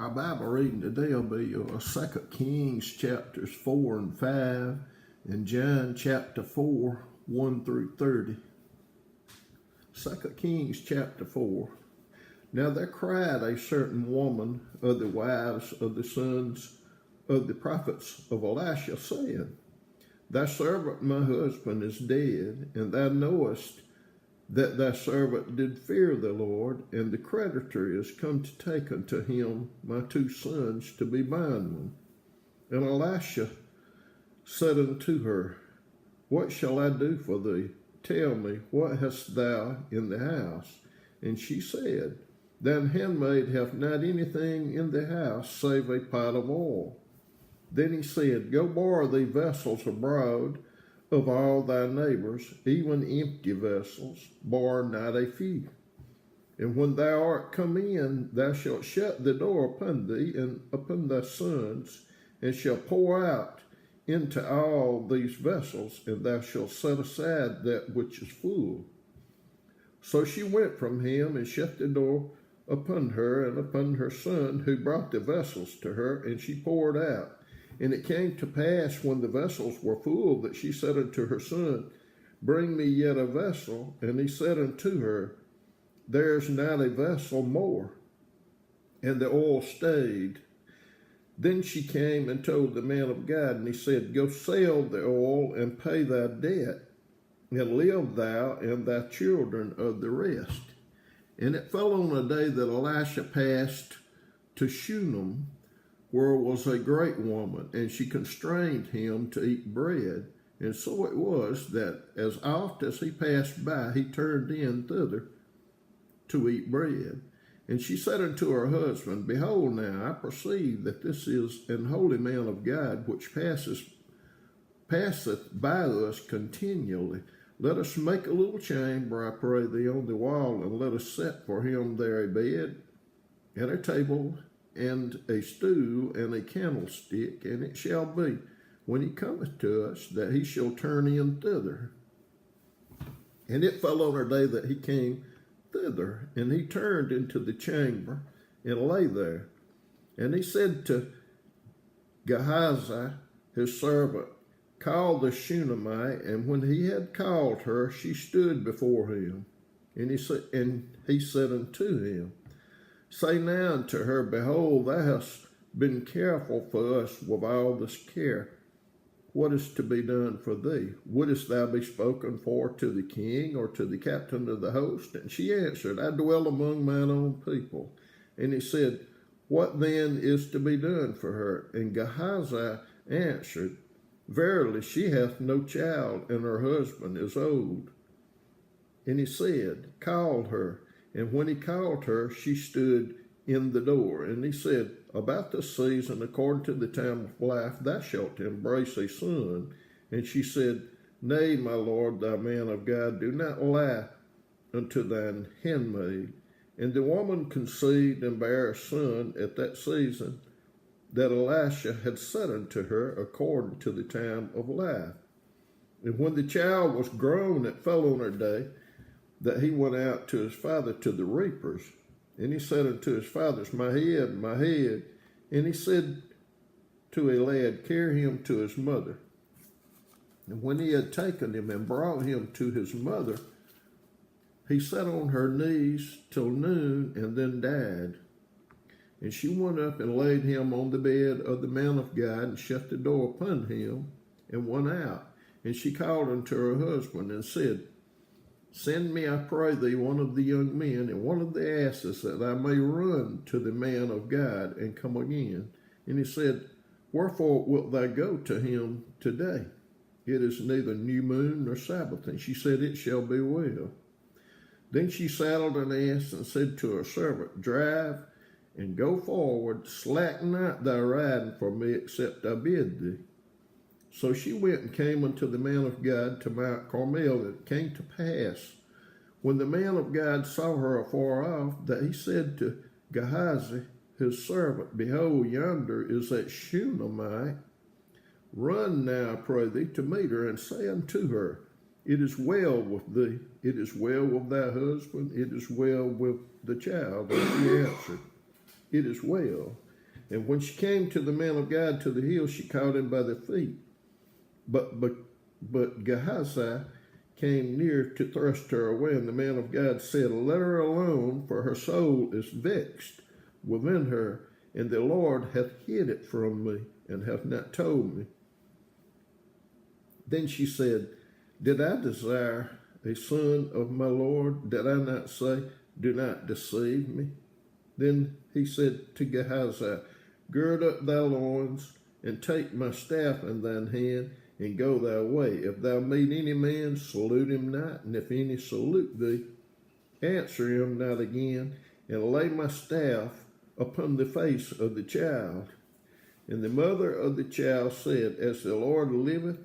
Our Bible reading today will be 2 Kings chapters 4 and 5 and John chapter 4, 1 through 30. 2 Kings chapter 4. Now there cried a certain woman of the wives of the sons of the prophets of Elisha, saying, Thy servant my husband is dead, and thou knowest that thy servant did fear the Lord, and the creditor is come to take unto him my two sons to be bondmen. And Elisha said unto her, What shall I do for thee? Tell me, what hast thou in the house? And she said, Thine handmaid hath not anything in the house save a pot of oil. Then he said, Go borrow thee vessels abroad of all thy neighbors, even empty vessels, borrow not a few. And when thou art come in, thou shalt shut the door upon thee and upon thy sons, and shalt pour out into all these vessels, and thou shalt set aside that which is full. So she went from him and shut the door upon her and upon her son, who brought the vessels to her, and she poured out. And it came to pass, when the vessels were full, that she said unto her son, Bring me yet a vessel. And he said unto her, There is not a vessel more. And the oil stayed. Then she came and told the man of God, and he said, Go sell the oil and pay thy debt, and live thou and thy children of the rest. And it fell on a day that Elisha passed to Shunem, where was a great woman, and she constrained him to eat bread. And so it was that as oft as he passed by, he turned in thither to eat bread. And she said unto her husband, Behold now, I perceive that this is an holy man of God, which passeth by us continually. Let us make a little chamber, I pray thee, on the wall, and let us set for him there a bed, and a table, and a stool, and a candlestick. And it shall be, when he cometh to us, that he shall turn in thither. And it fell on a day that he came thither, and he turned into the chamber, and lay there. And he said to Gehazi, his servant, Call the Shunammite. And when he had called her, she stood before him. And he said unto him, Say now unto her, Behold, thou hast been careful for us with all this care. What is to be done for thee? Wouldest thou be spoken for to the king or to the captain of the host? And she answered, I dwell among mine own people. And he said, What then is to be done for her? And Gehazi answered, Verily, she hath no child, and her husband is old. And he said, Call her. And when he called her, she stood in the door. And he said, About this season, according to the time of life, thou shalt embrace a son. And she said, Nay, my lord, thou man of God, do not lie unto thine handmaid. And the woman conceived and bare a son at that season that Elisha had said unto her, according to the time of life. And when the child was grown, it fell on her day that he went out to his father to the reapers. And he said unto his fathers, My head, my head. And he said to a lad, Carry him to his mother. And when he had taken him and brought him to his mother, he sat on her knees till noon, and then died. And she went up and laid him on the bed of the man of God, and shut the door upon him, and went out. And she called unto her husband, and said, Send me, I pray thee, one of the young men, and one of the asses, that I may run to the man of God, and come again. And he said, Wherefore wilt thou go to him today? It is neither new moon nor Sabbath. And she said, It shall be well. Then she saddled an ass, and said to her servant, Drive, and go forward, slack not thy riding for me, except I bid thee. So she went and came unto the man of God to Mount Carmel. And it came to pass, when the man of God saw her afar off, that he said to Gehazi, his servant, Behold, yonder is that Shunammite. Run now, I pray thee, to meet her, and say unto her, It is well with thee, it is well with thy husband, it is well with the child. And she answered, It is well. And when she came to the man of God to the hill, she caught him by the feet. But Gehazi came near to thrust her away, and the man of God said, Let her alone, for her soul is vexed within her, and the Lord hath hid it from me, and hath not told me. Then she said, Did I desire a son of my Lord? Did I not say, Do not deceive me? Then he said to Gehazi, Gird up thy loins, and take my staff in thine hand, and go thy way. If thou meet any man, salute him not, and if any salute thee, answer him not again, and lay my staff upon the face of the child. And the mother of the child said, As the Lord liveth,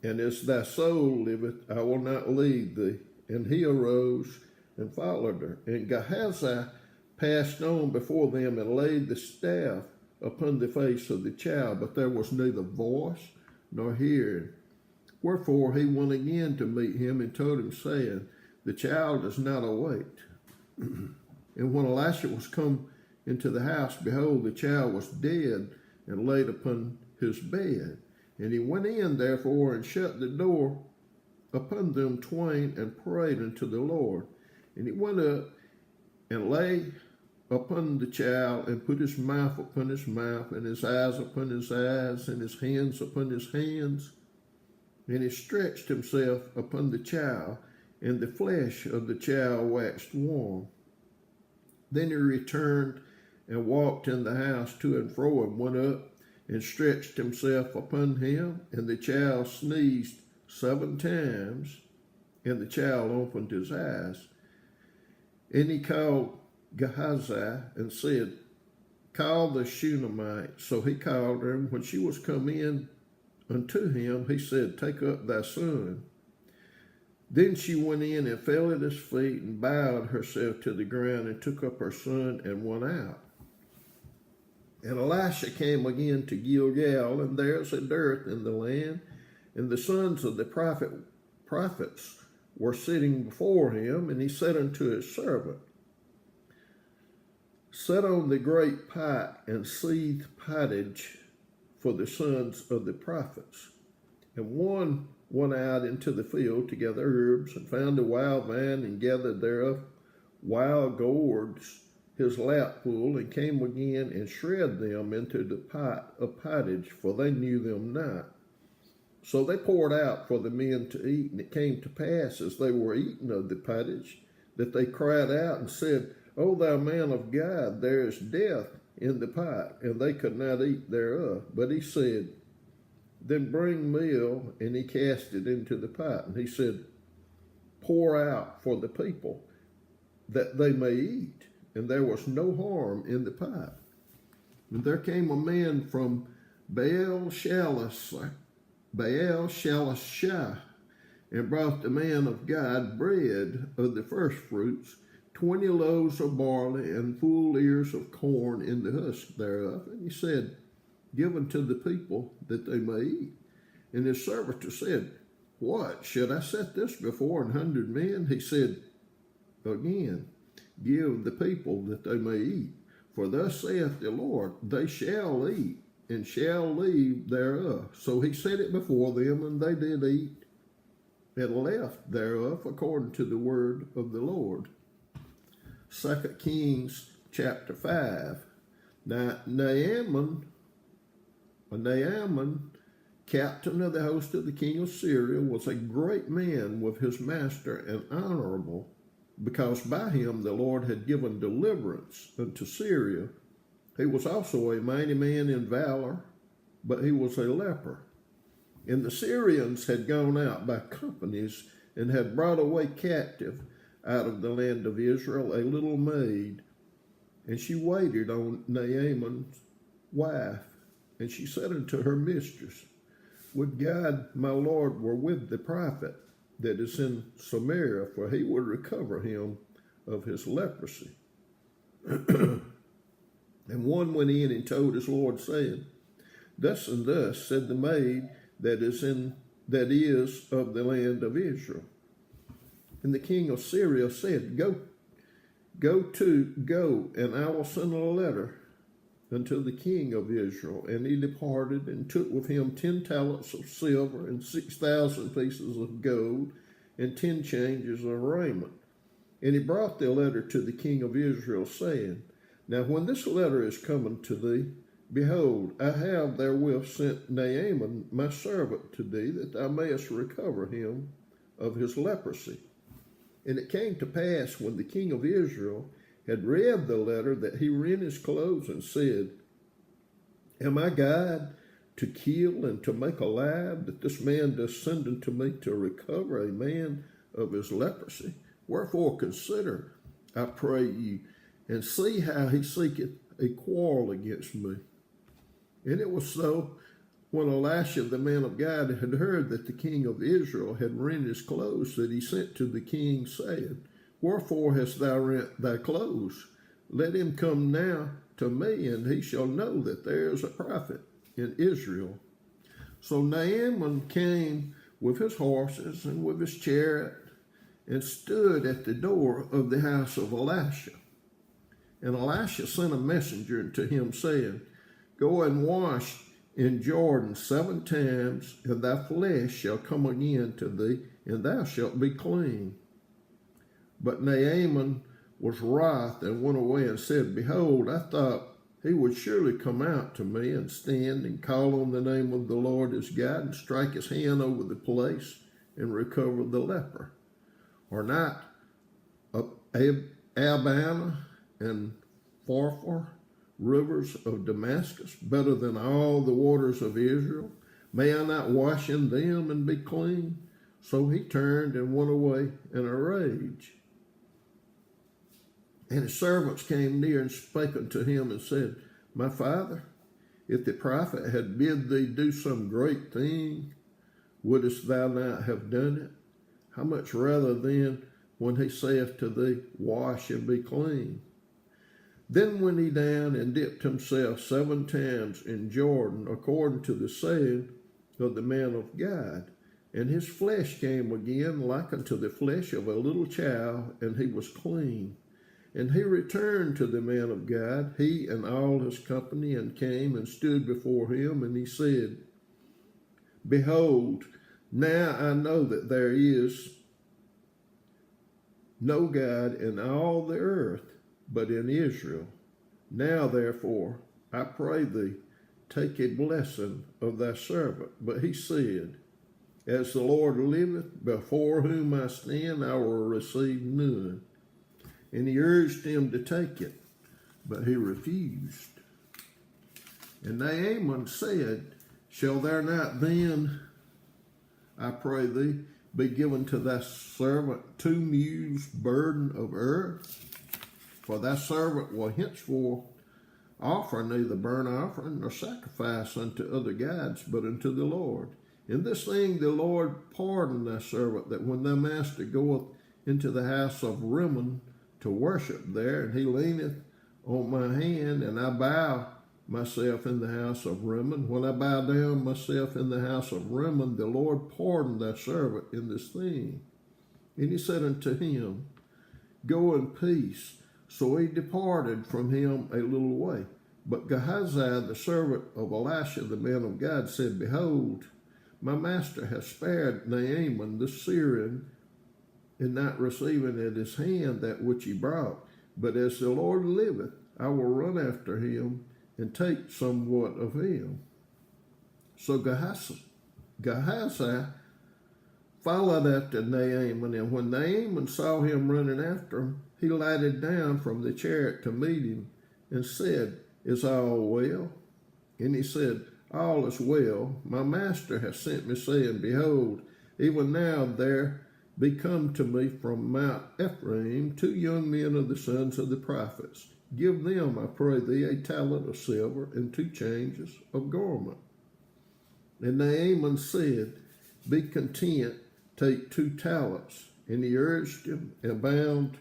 and as thy soul liveth, I will not leave thee. And he arose and followed her. And Gehazi passed on before them, and laid the staff upon the face of the child, but there was neither voice nor hearing. Wherefore he went again to meet him, and told him, saying, The child is not awake. And when Elisha was come into the house, behold, the child was dead, and laid upon his bed. And he went in, therefore, and shut the door upon them twain, and prayed unto the Lord. And he went up, and lay upon the child, and put his mouth upon his mouth, and his eyes upon his eyes, and his hands upon his hands. And he stretched himself upon the child, and the flesh of the child waxed warm. Then he returned and walked in the house to and fro, and went up and stretched himself upon him, and the child sneezed 7 times, and the child opened his eyes. And he called Gehazi and said, Call the Shunammite. So he called her, and when she was come in unto him, he said, Take up thy son. Then she went in and fell at his feet, and bowed herself to the ground, and took up her son, and went out. And Elisha came again to Gilgal, and there was a dearth in the land, and the sons of the prophets were sitting before him. And he said unto his servant, Set on the great pot, and seethe pottage for the sons of the prophets. And one went out into the field to gather herbs, and found a wild vine, and gathered thereof wild gourds his lapful, and came again and shred them into the pot of pottage, for they knew them not. So they poured out for the men to eat. And it came to pass, as they were eating of the pottage, that they cried out and said, O thou man of God, there is death in the pot. And they could not eat thereof. But he said, Then bring meal. And he cast it into the pot. And he said, Pour out for the people, that they may eat. And there was no harm in the pot. And there came a man from Baal Shalishah, and brought the man of God bread of the first fruits, 20 loaves of barley, and full ears of corn in the husk thereof. And he said, Give unto the people, that they may eat. And his servitor said, What, should I set this before 100 men? He said again, Give the people, that they may eat. For thus saith the Lord, They shall eat, and shall leave thereof. So he set it before them, and they did eat, and left thereof, according to the word of the Lord. 2 Kings chapter 5. Now Naaman, captain of the host of the king of Syria, was a great man with his master, and honorable, because by him the Lord had given deliverance unto Syria. He was also a mighty man in valor, but he was a leper. And the Syrians had gone out by companies, and had brought away captive out of the land of Israel a little maid. And she waited on Naaman's wife. And she said unto her mistress, Would God my Lord were with the prophet that is in Samaria, for he would recover him of his leprosy. And one went in and told his Lord, saying, Thus and thus said the maid that is of the land of Israel. And the king of Syria said, Go, and I will send a letter unto the king of Israel. And he departed and took with him 10 talents of silver and 6,000 pieces of gold and 10 changes of raiment. And he brought the letter to the king of Israel, saying, Now when this letter is coming to thee, behold, I have therewith sent Naaman my servant to thee, that thou mayest recover him of his leprosy. And it came to pass, when the king of Israel had read the letter, that he rent his clothes and said, Am I God to kill and to make alive, that this man does send unto me to recover a man of his leprosy? Wherefore consider, I pray you, and see how he seeketh a quarrel against me. And it was so, when Elisha the man of God had heard that the king of Israel had rent his clothes, that he sent to the king, saying, Wherefore hast thou rent thy clothes? Let him come now to me, and he shall know that there is a prophet in Israel. So Naaman came with his horses and with his chariot, and stood at the door of the house of Elisha. And Elisha sent a messenger unto him, saying, Go and wash in Jordan 7 times, and thy flesh shall come again to thee, and thou shalt be clean. But Naaman was wroth, and went away and said, Behold, I thought he would surely come out to me, and stand and call on the name of the Lord his God, and strike his hand over the place, and recover the leper. Are not Abana and Pharpar, rivers of Damascus, better than all the waters of Israel? May I not wash in them and be clean? So he turned and went away in a rage. And his servants came near and spake unto him and said, My father, if the prophet had bid thee do some great thing, wouldest thou not have done it? How much rather then when he saith to thee, Wash and be clean? Then went he down and dipped himself 7 times in Jordan, according to the saying of the man of God. And his flesh came again like unto the flesh of a little child, and he was clean. And he returned to the man of God, he and all his company, and came and stood before him, and he said, Behold, now I know that there is no God in all the earth but in Israel. Now therefore, I pray thee, take a blessing of thy servant. But he said, As the Lord liveth, before whom I stand, I will receive none. And he urged him to take it, but he refused. And Naaman said, Shall there not then, I pray thee, be given to thy servant 2 mules burden of earth? For thy servant will henceforth offer neither burnt offering nor sacrifice unto other gods, but unto the Lord. In this thing the Lord pardon thy servant, that when thy master goeth into the house of Rimmon to worship there, and he leaneth on my hand, and I bow myself in the house of Rimmon. When I bow down myself in the house of Rimmon, the Lord pardon thy servant in this thing. And he said unto him, Go in peace. So he departed from him a little way. But Gehazi, the servant of Elisha, the man of God, said, Behold, my master hath spared Naaman the Syrian, in not receiving at his hand that which he brought. But as the Lord liveth, I will run after him, and take somewhat of him. So Gehazi followed after Naaman, and when Naaman saw him running after him, he lighted down from the chariot to meet him, and said, Is all well? And he said, All is well. My master hath sent me, saying, Behold, even now there be come to me from Mount Ephraim 2 young men of the sons of the prophets. Give them, I pray thee, a talent of silver and 2 changes of garment. And Naaman said, Be content, take 2 talents. And he urged him, and bound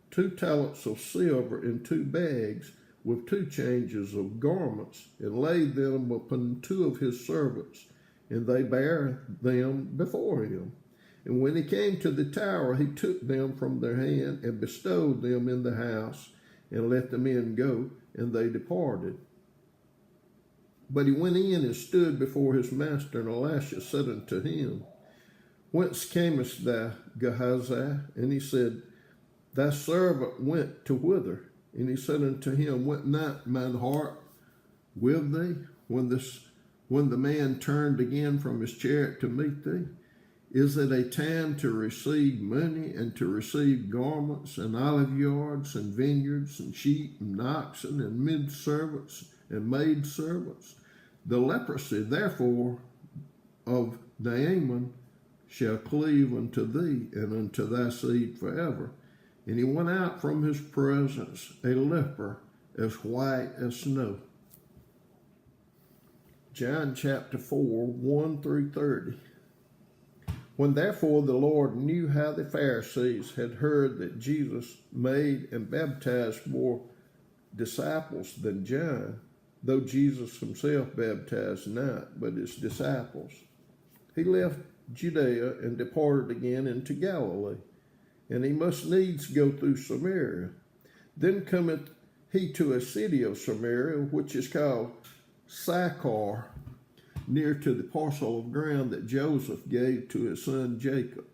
2 talents of silver in 2 bags with 2 changes of garments, and laid them upon 2 of his servants, and they bare them before him. And when he came to the tower, he took them from their hand, and bestowed them in the house, and let the men go, and they departed. But he went in and stood before his master, and Elisha said unto him, Whence camest thou, Gehazi? And he said, Thy servant went to whither? And he said unto him, Went not mine heart with thee when the man turned again from his chariot to meet thee? Is it a time to receive money and to receive garments and olive yards and vineyards and sheep and oxen and men servants and maid servants? The leprosy, therefore, of Naaman shall cleave unto thee and unto thy seed forever. And he went out from his presence a leper as white as snow. John chapter 4, 1 through 30. When therefore the Lord knew how the Pharisees had heard that Jesus made and baptized more disciples than John, though Jesus himself baptized not, but his disciples, he left Judea and departed again into Galilee, and he must needs go through Samaria. Then cometh he to a city of Samaria, which is called Sychar, near to the parcel of ground that Joseph gave to his son Jacob.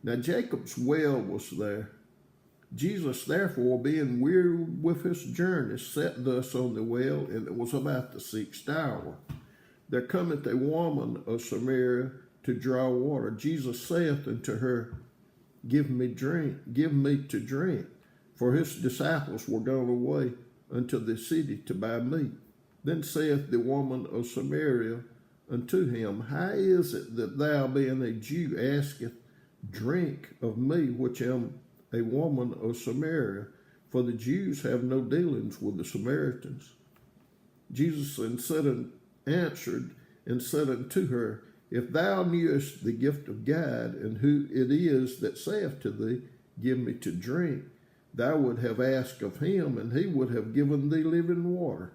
Now Jacob's well was there. Jesus, therefore, being weary with his journey, sat thus on the well, and it was about the 6th hour. There cometh a woman of Samaria to draw water. Jesus saith unto her, Give me to drink. For his disciples were gone away unto the city to buy meat. Then saith the woman of Samaria unto him, How is it that thou, being a Jew, askest drink of me, which am a woman of Samaria? For the Jews have no dealings with the Samaritans. Jesus answered and said unto her, If thou knewest the gift of God, and who it is that saith to thee, Give me to drink, thou would have asked of him, and he would have given thee living water.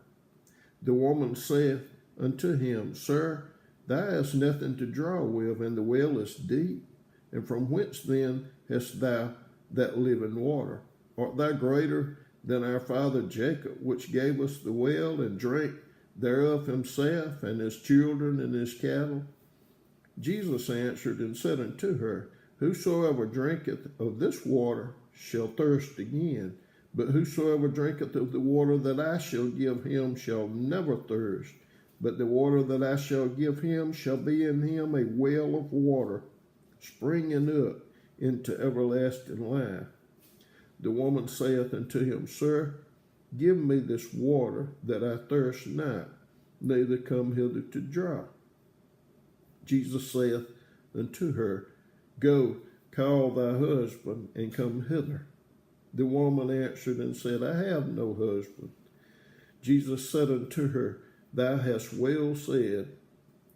The woman saith unto him, Sir, thou hast nothing to draw with, and the well is deep. And from whence then hast thou that living water? Art thou greater than our father Jacob, which gave us the well, and drank thereof himself, and his children, and his cattle? Jesus answered and said unto her, Whosoever drinketh of this water shall thirst again, but whosoever drinketh of the water that I shall give him shall never thirst. But the water that I shall give him shall be in him a well of water, springing up into everlasting life. The woman saith unto him, Sir, give me this water, that I thirst not, neither come hither to draw. Jesus saith unto her, Go, call thy husband, and come hither. The woman answered and said, I have no husband. Jesus said unto her, Thou hast well said,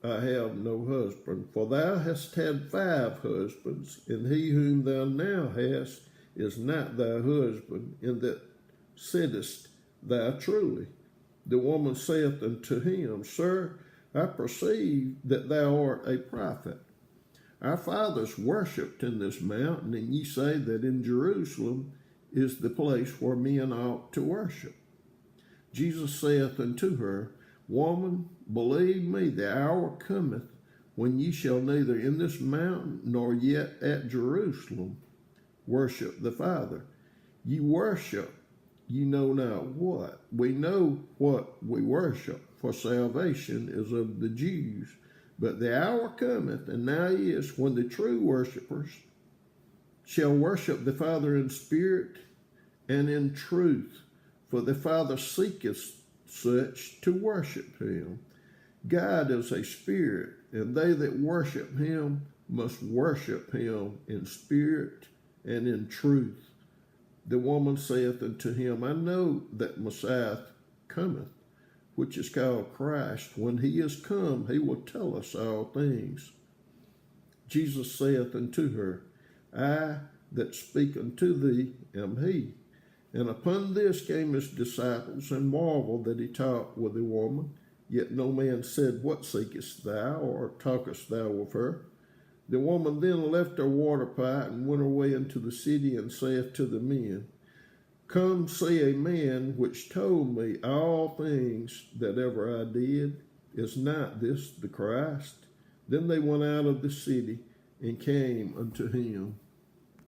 I have no husband, for thou hast had 5 husbands, and he whom thou now hast is not thy husband, in that saidst thou truly. The woman saith unto him, Sir, I perceive that thou art a prophet. Our fathers worshipped in this mountain, and ye say that in Jerusalem is the place where men ought to worship. Jesus saith unto her, Woman, believe me, the hour cometh when ye shall neither in this mountain nor yet at Jerusalem worship the Father. Ye worship, ye know not what. We know what we worship, for salvation is of the Jews. But the hour cometh, and now is, when the true worshippers shall worship the Father in spirit and in truth, for the Father seeketh such to worship him. God is a spirit, and they that worship him must worship him in spirit and in truth. The woman saith unto him, I know that Messiah cometh, which is called Christ. When he is come, he will tell us all things. Jesus saith unto her, I that speak unto thee am he. And upon this came his disciples, and marveled that he talked with the woman. Yet no man said, What seekest thou, or talkest thou with her? The woman then left her water pot, and went away into the city, and saith to the men, Come see a man which told me all things that ever I did. Is not this the Christ? Then they went out of the city and came unto him.